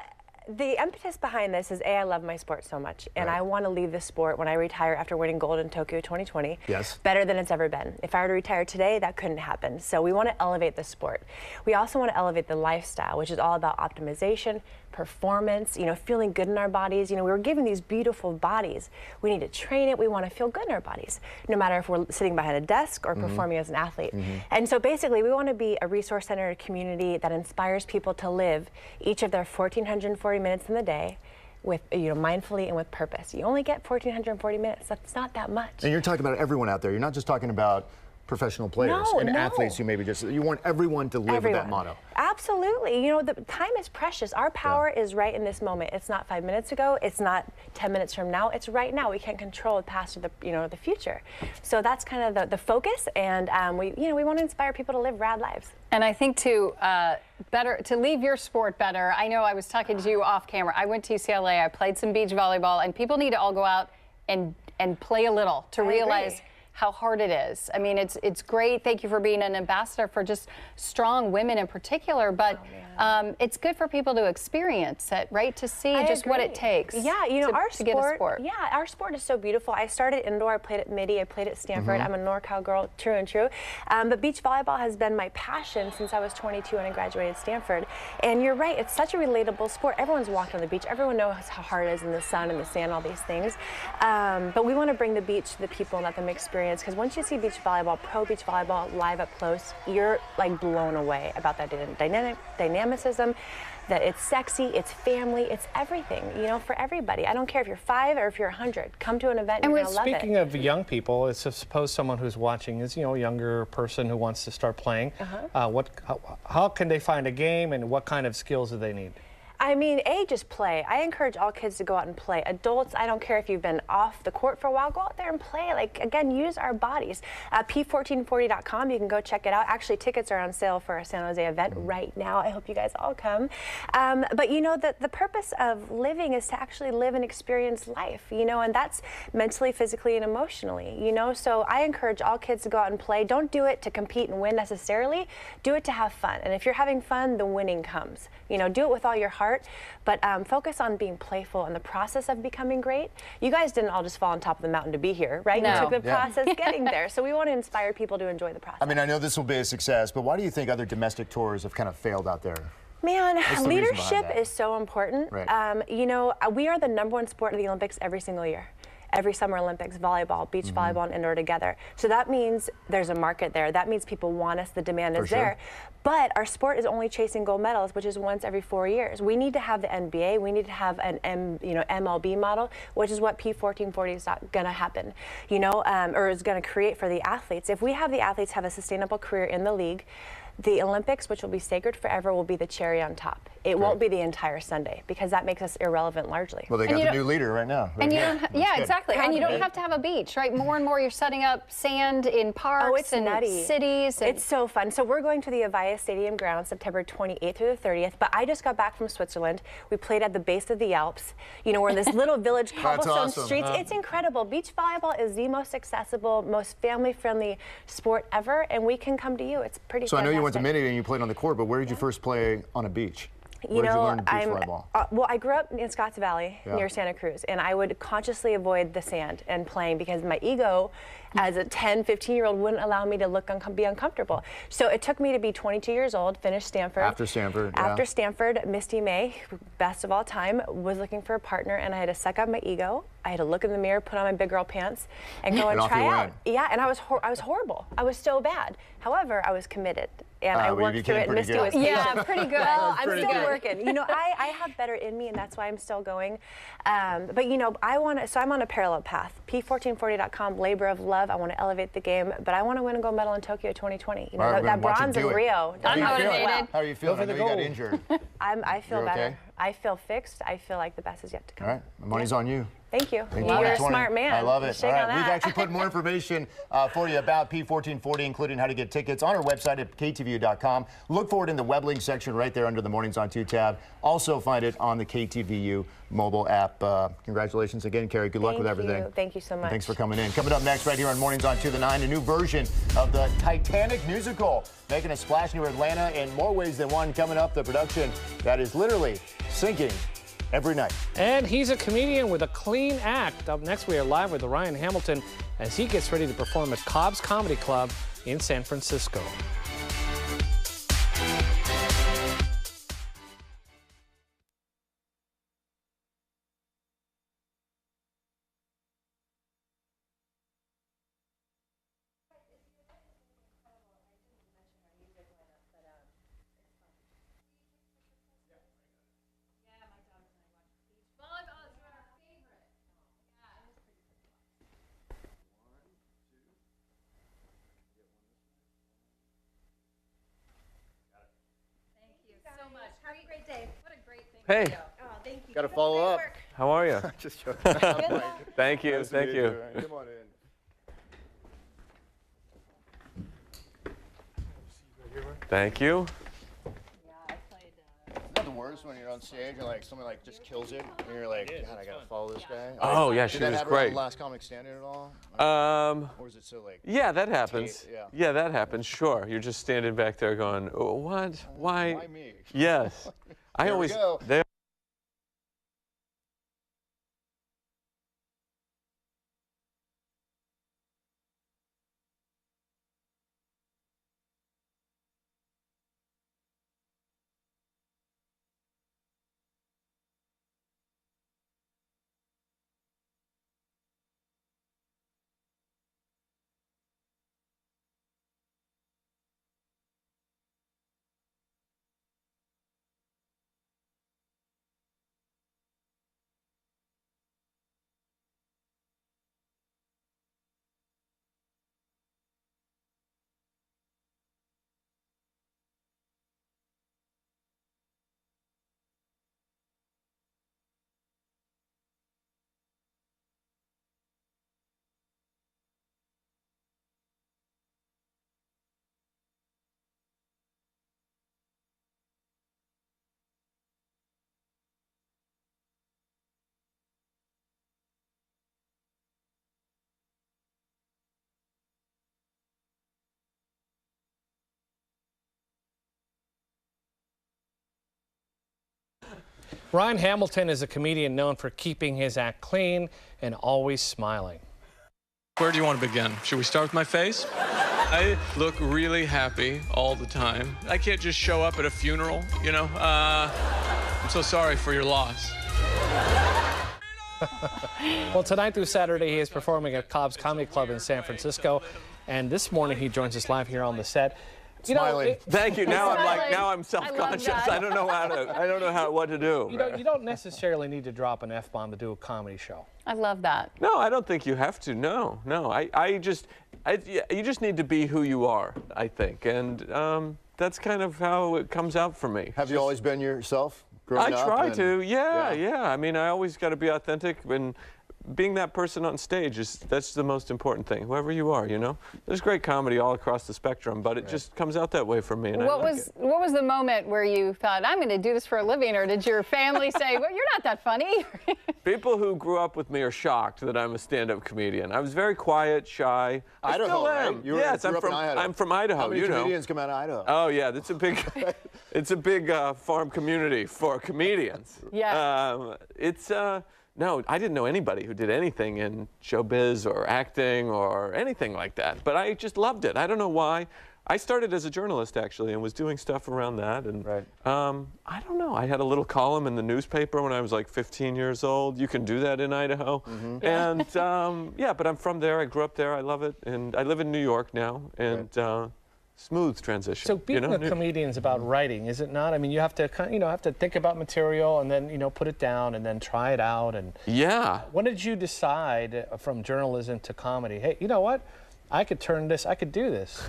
the impetus behind this is, I love my sport so much, and Right. I want to leave this sport when I retire after winning gold in Tokyo 2020 Yes. better than it's ever been. If I were to retire today, that couldn't happen. So we want to elevate the sport. We also want to elevate the lifestyle, which is all about optimization, performance, you know, feeling good in our bodies. You know, we were given these beautiful bodies. We need to train it. We want to feel good in our bodies, no matter if we're sitting behind a desk or performing as an athlete. And so basically, we want to be a resource-centered community that inspires people to live each of their 1,440 minutes in the day with, you know, mindfully and with purpose. You only get 1,440 minutes. That's not that much. And you're talking about everyone out there. You're not just talking about professional players and athletes who maybe just, you want everyone to live with that motto. Absolutely. You know, the time is precious. Our power is right in this moment. It's not 5 minutes ago. It's not 10 minutes from now. It's right now. We can't control the past or the, you know, the future. So that's kind of the focus, and we want to inspire people to live rad lives. And I think to leave your sport better, I know I was talking to you off camera. I went to UCLA, I played some beach volleyball, and people need to all go out and play a little to realize how hard it is. I mean, it's great. Thank you for being an ambassador for just strong women in particular, but it's good for people to experience it, right? To see just what it takes. Yeah, you know, to get a sport. Yeah, our sport is so beautiful. I started indoor. I played at Midi. I played at Stanford. I'm a NorCal girl, true and true. But beach volleyball has been my passion since I was 22 and I graduated Stanford. And you're right, it's such a relatable sport. Everyone's walked on the beach. Everyone knows how hard it is in the sun and the sand, all these things. But we want to bring the beach to the people and let them experience, because once you see beach volleyball, pro beach volleyball live up close, you're like blown away about that dynamicism, that it's sexy, it's family, it's everything, you know, for everybody. I don't care if you're 5 or if you're 100. Come to an event and you're gonna love it. Speaking of young people, it's suppose someone who's watching is, you know, a younger person who wants to start playing. How can they find a game, and what kind of skills do they need? I mean, just play. I encourage all kids to go out and play. Adults, I don't care if you've been off the court for a while, go out there and play. Like, again, use our bodies. P1440.com, you can go check it out. Actually, tickets are on sale for our San Jose event right now. I hope you guys all come. But you know, the purpose of living is to actually live and experience life, you know, and that's mentally, physically, and emotionally, you know. So I encourage all kids to go out and play. Don't do it to compete and win necessarily. Do it to have fun. And if you're having fun, the winning comes. You know, do it with all your heart, but focus on being playful in the process of becoming great. You guys didn't all just fall on top of the mountain to be here, right? No. You took the process getting there. So we want to inspire people to enjoy the process. I mean, I know this will be a success, but why do you think other domestic tours have kind of failed out there? Man, What's the reason leadership behind that? is so important. Right. You know, we are the #1 sport in the Olympics every single year. Every Summer Olympics, volleyball, beach volleyball, and indoor together. So that means there's a market there. That means people want us, the demand is there. But our sport is only chasing gold medals, which is once every 4 years. We need to have the NBA, we need to have an MLB model, which is what P1440 is not gonna happen, you know, or is gonna create for the athletes. If we have the athletes have a sustainable career in the league, the Olympics, which will be sacred forever, will be the cherry on top. It won't be the entire Sunday because that makes us irrelevant largely. Well, they got the new leader right now. And you don't, yeah, exactly. And you don't have to have a beach, right? More and more you're setting up sand in parks and cities. And it's so fun. So we're going to the Avaya Stadium ground September 28th through the 30th, but I just got back from Switzerland. We played at the base of the Alps. You know, we're in this little village, cobblestone streets. It's incredible. Beach volleyball is the most accessible, most family-friendly sport ever, and we can come to you. It's pretty So fantastic. I know you went to Minnie and you played on the court, but where did you first play on a beach? You Where did you know, learn beach volleyball? Well, I grew up in Scotts Valley near Santa Cruz, and I would consciously avoid the sand and playing because my ego as a 10, 15-year-old wouldn't allow me to be uncomfortable. So it took me to be 22 years old, finish Stanford. After Stanford, After Stanford, Misty May, best of all time, was looking for a partner, and I had to suck up my ego. I had to look in the mirror, put on my big girl pants, and go and try out. Yeah, and I was horrible. I was so bad. However, I was committed, and I worked through it. And Misty was pretty good. Well, I'm still working. You know, I have better in me, and that's why I'm still going. But you know, so I'm on a parallel path. P1440.com, labor of love. I want to elevate the game, but I want to win a gold medal in Tokyo 2020. You know, that bronze in Rio. I'm motivated. How are you feeling? I know you got injured. I feel You're better. okay? I feel fixed. I feel like the best is yet to come. All right, the money's on you. Thank you. In You're a 2020. smart man. I love it. Shake All on right, we've that. actually put more information for you about P1440, including how to get tickets, on our website at KTVU.com. Look for it in the web link section right there under the Mornings on 2 tab. Also find it on the KTVU mobile app. Congratulations again, Carrie. Good luck with everything. Thank you so much. And thanks for coming in. Coming up next right here on Mornings on 2 to 9, a new version of the Titanic musical, making a splash near Atlanta in more ways than one. Coming up, the production that is literally sinking every night. And he's a comedian with a clean act. Up next, we are live with Ryan Hamilton as he gets ready to perform at Cobb's Comedy Club in San Francisco. Hey. Oh, thank you. Got to follow up. How are you? Just joking. Thank you. Nice to Thank meet you. Come on in. Thank you. Isn't that the worst when you're on stage and like someone like just kills it and you're like, God, I gotta follow this guy? Oh, yeah, she Did that was happen great. on The Last Comic Standing at all? Or is it so like? Yeah, that happens. Yeah. Yeah, that happens. Sure. You're just standing back there going, oh, what? Why? Why me? Yes. I There we always. go. They Ryan Hamilton is a comedian known for keeping his act clean and always smiling. Where do you want to begin? Should we start with my face? I look really happy all the time. I can't just show up at a funeral, you know? I'm so sorry for your loss. Well, tonight through Saturday, he is performing at Cobb's Comedy Club in San Francisco. And this morning, he joins us live here on the set. Smiling. Thank you. Now I'm self-conscious. I don't know what to do. You don't necessarily need to drop an F-bomb to do a comedy show. I love that. No, I don't think you have to. No. You just need to be who you are, I think. And that's kind of how it comes out for me. Have you always been yourself growing up? I try to, yeah. I mean, I always got to be authentic, and being that person on stage that's the most important thing, whoever you are, you know? There's great comedy all across the spectrum, but it just comes out that way for me. And what was the moment where you thought, I'm going to do this for a living, or did your family say, well, you're not that funny? People who grew up with me are shocked that I'm a stand-up comedian. I was very quiet, shy. Idaho, I still am. Right? Yes, I'm from Idaho. How many comedians come out of Idaho? Oh yeah, that's a big, it's a big farm community for comedians. Yeah. No, I didn't know anybody who did anything in showbiz or acting or anything like that. But I just loved it. I don't know why. I started as a journalist, actually, and was doing stuff around that. And I don't know. I had a little column in the newspaper when I was like 15 years old. You can do that in Idaho. Mm-hmm. And yeah, but I'm from there. I grew up there. I love it. And I live in New York now. And smooth transition. So being a comedian is about writing, is it not? I mean, you have to think about material and then put it down and then try it out. And when did you decide from journalism to comedy? Hey, you know what? I could turn this. I could do this.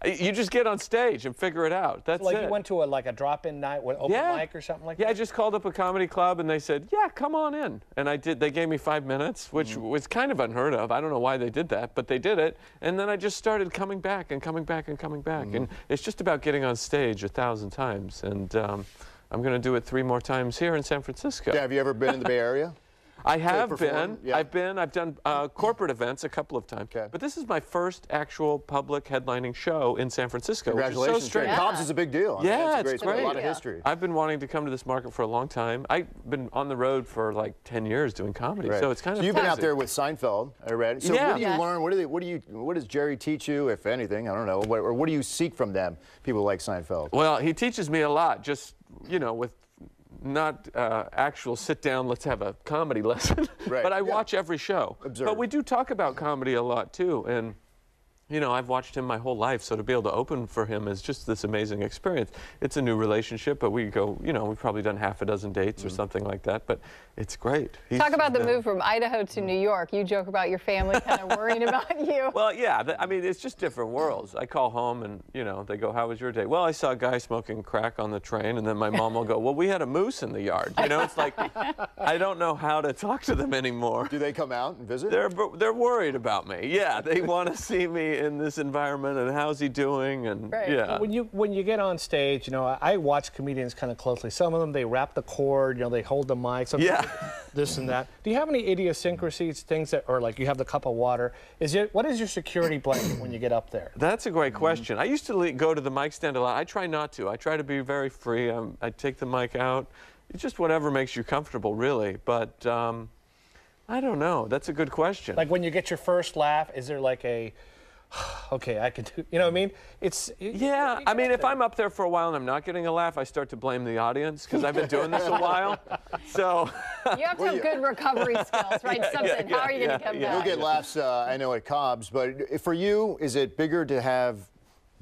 You just get on stage and figure it out. That's like it. You went to a drop-in night with open mic or something like that? Yeah, I just called up a comedy club and they said, yeah, come on in. And I did. They gave me 5 minutes, which was kind of unheard of. I don't know why they did that, but they did it. And then I just started coming back and coming back and coming back. And it's just about getting on stage 1,000 times. And I'm going to do it 3 more times here in San Francisco. Yeah, have you ever been in the Bay Area? I have been. Yeah. I've done corporate events a couple of times. Okay. But this is my first actual public headlining show in San Francisco. Congratulations. Which is so strange. Cobb's is a big deal. Yeah, it's great. A lot of history. I've been wanting to come to this market for a long time. I've been on the road for like 10 years doing comedy, so it's kind of. So you've been out there with Seinfeld, I read. So what do you learn? What does Jerry teach you, if anything? I don't know. Or what do you seek from them, people like Seinfeld? Well, he teaches me a lot. Just with. Not actual sit down, let's have a comedy lesson, but I watch every show. Observe. But we do talk about comedy a lot too, and I've watched him my whole life, so to be able to open for him is just this amazing experience. It's a new relationship, but we go, we've probably done half a dozen dates or something like that, but it's great. Talk about the move from Idaho to New York. You joke about your family kind of worrying about you. Well, yeah, I mean, it's just different worlds. I call home and, they go, how was your day? Well, I saw a guy smoking crack on the train, and then my mom will go, well, we had a moose in the yard. It's like, I don't know how to talk to them anymore. Do they come out and visit? They're worried about me. Yeah, they want to see me in this environment and how's he doing, and yeah. When you get on stage, I watch comedians kind of closely. Some of them, they wrap the cord, they hold the mic. This and that. Do you have any idiosyncrasies, things that, or like you have the cup of water? What is your security blanket when you get up there? That's a great question. I used to go to the mic stand a lot. I try not to. I try to be very free. I take the mic out. It's just whatever makes you comfortable, really. But I don't know. That's a good question. Like when you get your first laugh, is there like a okay, I can do, you know what I mean? I mean, if I'm up there for a while and I'm not getting a laugh, I start to blame the audience because I've been doing this a while. So you have to have good recovery skills, right? Something. How are you going to come back? You'll get laughs, I know, at Cobb's, but for you, is it bigger to have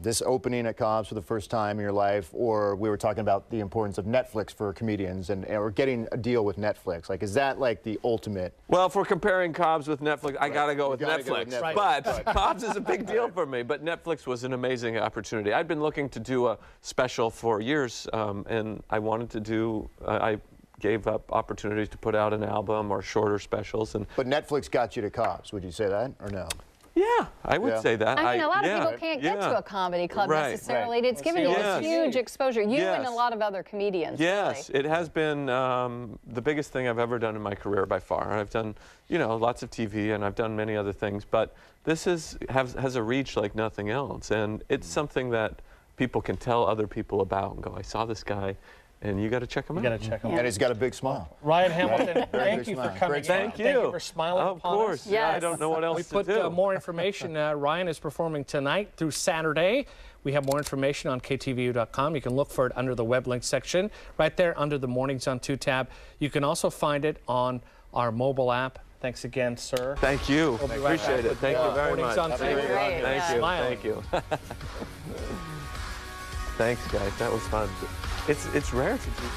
this opening at Cobb's for the first time in your life, or we were talking about the importance of Netflix for comedians or getting a deal with Netflix? Like, is that like the ultimate? Well, if we're comparing Cobb's with Netflix, I got to go with Netflix. But Cobb's is a big deal for me, but Netflix was an amazing opportunity. I'd been looking to do a special for years, and I wanted to do, I gave up opportunities to put out an album or shorter specials. But Netflix got you to Cobb's, would you say that, or no? Yeah, I would say that. I mean, a lot of people can't get to a comedy club necessarily. It's given you this huge exposure. You and a lot of other comedians. Yes, it has been the biggest thing I've ever done in my career by far. I've done, lots of TV and I've done many other things, but this has a reach like nothing else. And it's something that people can tell other people about and go, I saw this guy And you got to check him out. You got to check him out. And he's got a big smile. Ryan Hamilton, Very thank big you smile. for coming. Great smile. Thank you. Thank you for smiling Of upon course. us. Yeah, I don't know what else we to put do. more information. Ryan is performing tonight through Saturday. We have more information on KTVU.com. You can look for it under the web link section, right there under the Mornings on 2 tab. You can also find it on our mobile app. Thanks again, sir. Thank you. We'll be right Appreciate back it. with Thank you very Mornings much. on 2. Thank you. Smiling. Thank you. Thanks, guys. That was fun. It's rare to do.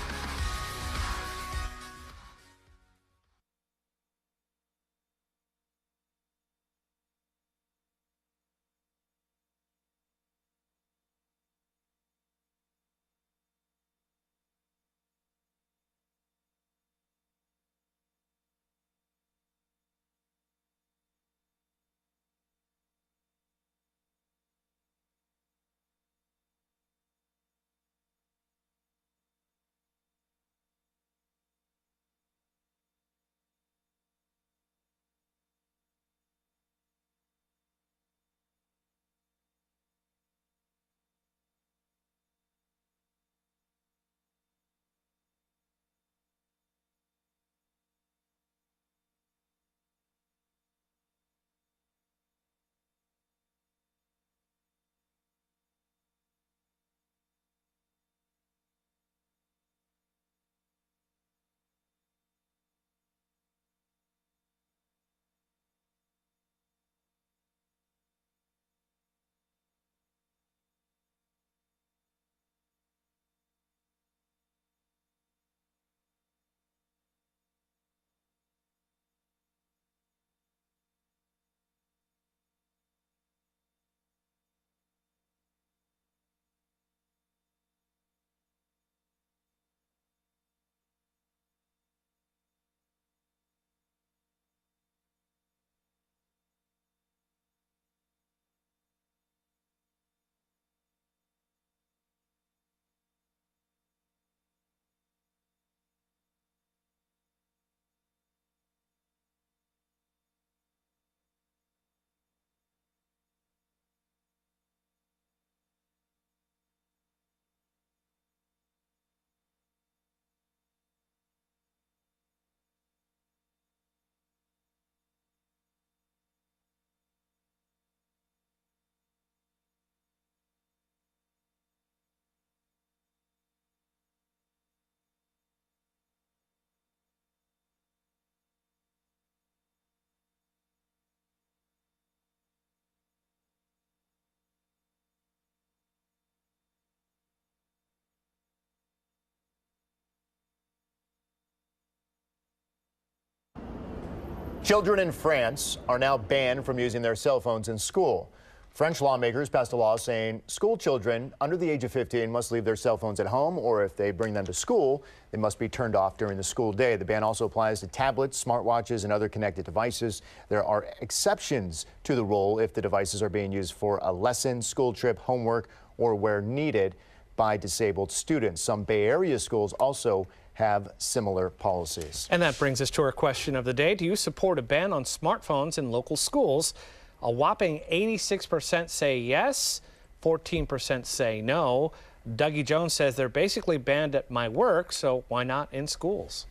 Children in France are now banned from using their cell phones in school. French lawmakers passed a law saying school children under the age of 15 must leave their cell phones at home, or if they bring them to school, they must be turned off during the school day. The ban also applies to tablets, smartwatches, and other connected devices. There are exceptions to the rule if the devices are being used for a lesson, school trip, homework, or where needed by disabled students. Some Bay Area schools also have similar policies. And that brings us to our question of the day. Do you support a ban on smartphones in local schools? A whopping 86% say yes, 14% say no. Dougie Jones says they're basically banned at my work, so why not in schools?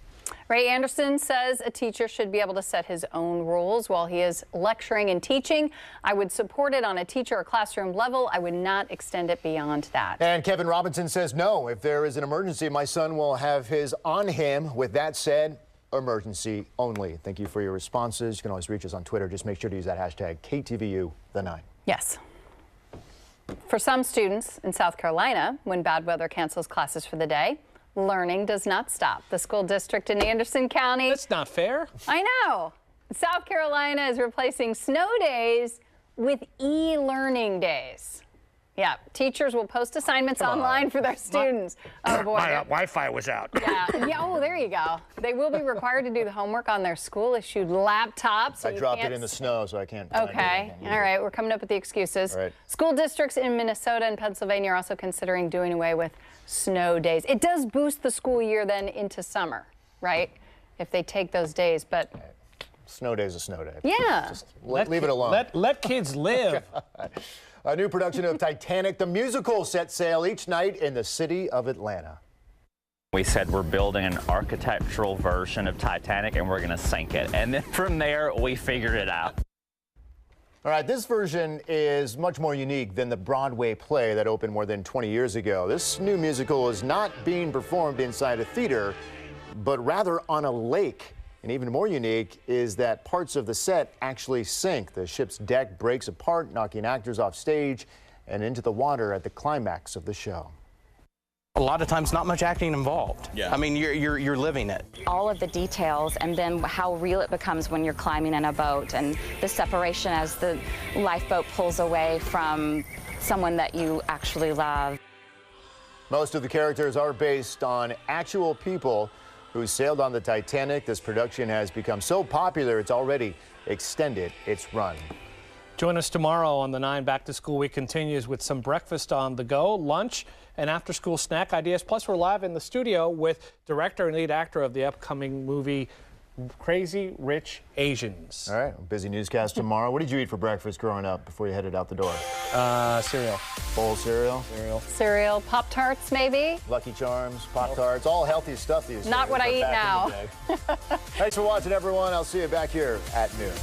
Ray Anderson says a teacher should be able to set his own rules while he is lecturing and teaching. I would support it on a teacher or classroom level. I would not extend it beyond that. And Kevin Robinson says no. If there is an emergency, my son will have his on him. With that said, emergency only. Thank you for your responses. You can always reach us on Twitter. Just make sure to use that hashtag KTVU9. Yes. For some students in South Carolina, when bad weather cancels classes for the day, learning does not stop. The school district in Anderson County. That's not fair. I know. South Carolina is replacing snow days with e-learning days. Yeah, teachers will post assignments online for their students. Oh boy. My Wi-Fi was out. Yeah. Oh, there you go. They will be required to do the homework on their school-issued laptops. So I dropped it in the snow, so I can't. Okay. All right. We're coming up with the excuses. Right. School districts in Minnesota and Pennsylvania are also considering doing away with snow days. It does boost the school year then into summer, right? If they take those days, but. Snow day is a snow day. Yeah. Just leave it alone. Let kids live. A new production of Titanic, the musical, set sail each night in the city of Atlanta. We said we're building an architectural version of Titanic and we're going to sink it. And then from there, we figured it out. All right, this version is much more unique than the Broadway play that opened more than 20 years ago. This new musical is not being performed inside a theater, but rather on a lake. And even more unique is that parts of the set actually sink. The ship's deck breaks apart, knocking actors off stage and into the water at the climax of the show. A lot of times, not much acting involved. Yeah. I mean, you're living it. All of the details, and then how real it becomes when you're climbing in a boat, and the separation as the lifeboat pulls away from someone that you actually love. Most of the characters are based on actual people who sailed on the Titanic. This production has become so popular, it's already extended its run. Join us tomorrow on the 9 Back to School Week continues with some breakfast on the go, lunch, and after-school snack ideas. Plus, we're live in the studio with director and lead actor of the upcoming movie Crazy Rich Asians. All right, busy newscast tomorrow. What did you eat for breakfast growing up before you headed out the door? Cereal. Bowl cereal? Cereal, Pop-Tarts maybe? Lucky Charms, Pop-Tarts, all healthy stuff these days. Not what I eat now. Thanks for watching, everyone. I'll see you back here at noon.